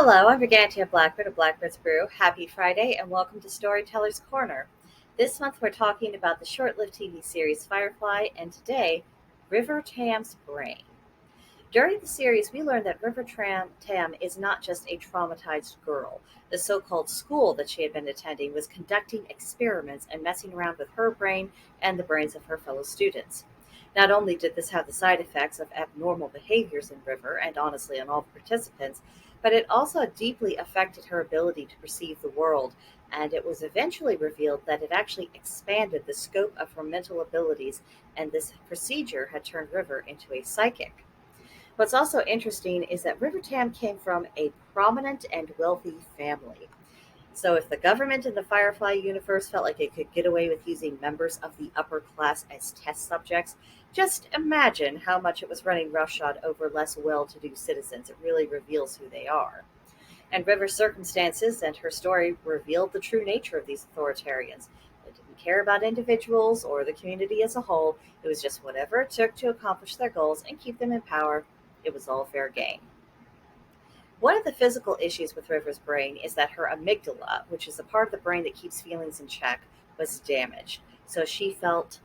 Hello, I'm BrigantiaBlackbird of Blackbird's Brew. Happy Friday and welcome to Storyteller's Corner. This month we're talking about the short-lived TV series Firefly and today, River Tam's Brain. During the series, we learned that River Tam is not just a traumatized girl. The so-called school that she had been attending was conducting experiments and messing around with her brain and the brains of her fellow students. Not only did this have the side effects of abnormal behaviors in River and honestly on all the participants, but it also deeply affected her ability to perceive the world, and it was eventually revealed that it actually expanded the scope of her mental abilities, and this procedure had turned River into a psychic. What's also interesting is that River Tam came from a prominent and wealthy family. So if the government in the Firefly universe felt like it could get away with using members of the upper class as test subjects, just imagine how much it was running roughshod over less well-to-do citizens. It really reveals who they are. And River's circumstances and her story revealed the true nature of these authoritarians. They didn't care about individuals or the community as a whole. It was just whatever it took to accomplish their goals and keep them in power. It was all fair game. One of the physical issues with River's brain is that her amygdala, which is the part of the brain that keeps feelings in check, was damaged. So she felt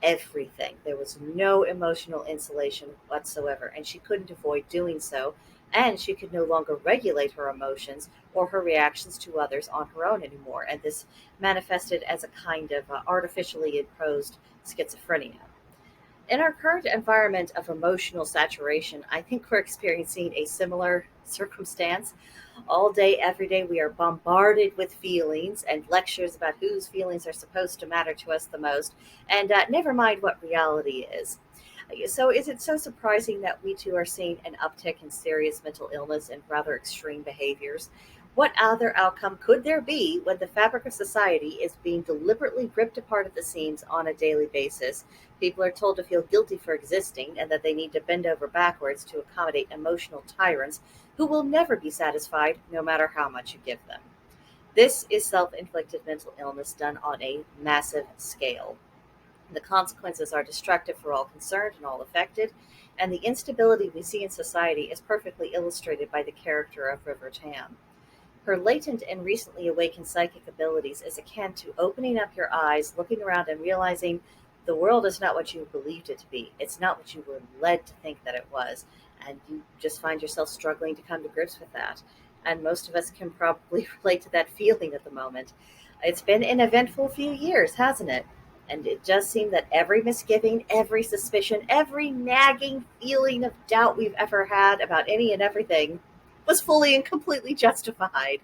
everything. There was no emotional insulation whatsoever, and she couldn't avoid doing so. And she could no longer regulate her emotions or her reactions to others on her own anymore. And this manifested as a kind of artificially imposed schizophrenia. In our current environment of emotional saturation, I think we're experiencing a similar circumstance. All day, every day, we are bombarded with feelings and lectures about whose feelings are supposed to matter to us the most, and never mind what reality is. So, is it so surprising that we too are seeing an uptick in serious mental illness and rather extreme behaviors? What other outcome could there be when the fabric of society is being deliberately ripped apart at the seams on a daily basis? People are told to feel guilty for existing and that they need to bend over backwards to accommodate emotional tyrants who will never be satisfied no matter how much you give them. This is self-inflicted mental illness done on a massive scale. The consequences are destructive for all concerned and all affected, and the instability we see in society is perfectly illustrated by the character of River Tam. Her latent and recently awakened psychic abilities is akin to opening up your eyes, looking around, and realizing the world is not what you believed it to be. It's not what you were led to think that it was. And you just find yourself struggling to come to grips with that. And most of us can probably relate to that feeling at the moment. It's been an eventful few years, hasn't it? And it does seem that every misgiving, every suspicion, every nagging feeling of doubt we've ever had about any and everything was fully and completely justified.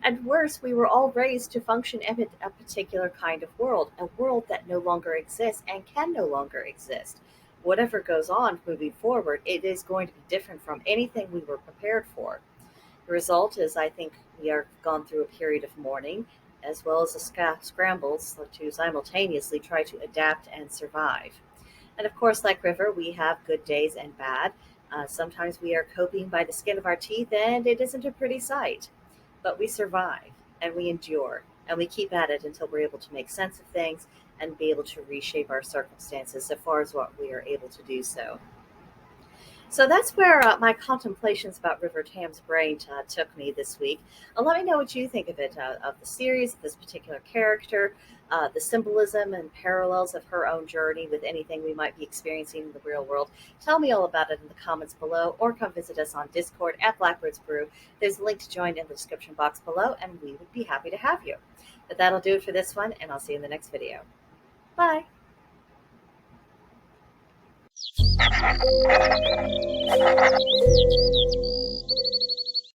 And worse, we were all raised to function in a particular kind of world, a world that no longer exists and can no longer exist. Whatever goes on moving forward, it is going to be different from anything we were prepared for. The result is, I think, we are gone through a period of mourning, as well as a scrambles to simultaneously try to adapt and survive. And of course, like River, we have good days and bad. Sometimes we are coping by the skin of our teeth, and it isn't a pretty sight. But we survive, and we endure, and we keep at it until we're able to make sense of things and be able to reshape our circumstances so far as what we are able to do so. So that's where my contemplations about River Tam's brain took me this week. Let me know what you think of it, of the series, of this particular character, the symbolism and parallels of her own journey with anything we might be experiencing in the real world. Tell me all about it in the comments below, or come visit us on Discord at Blackbird's Brew. There's a link to join in the description box below, and we would be happy to have you. But that'll do it for this one, and I'll see you in the next video. Bye!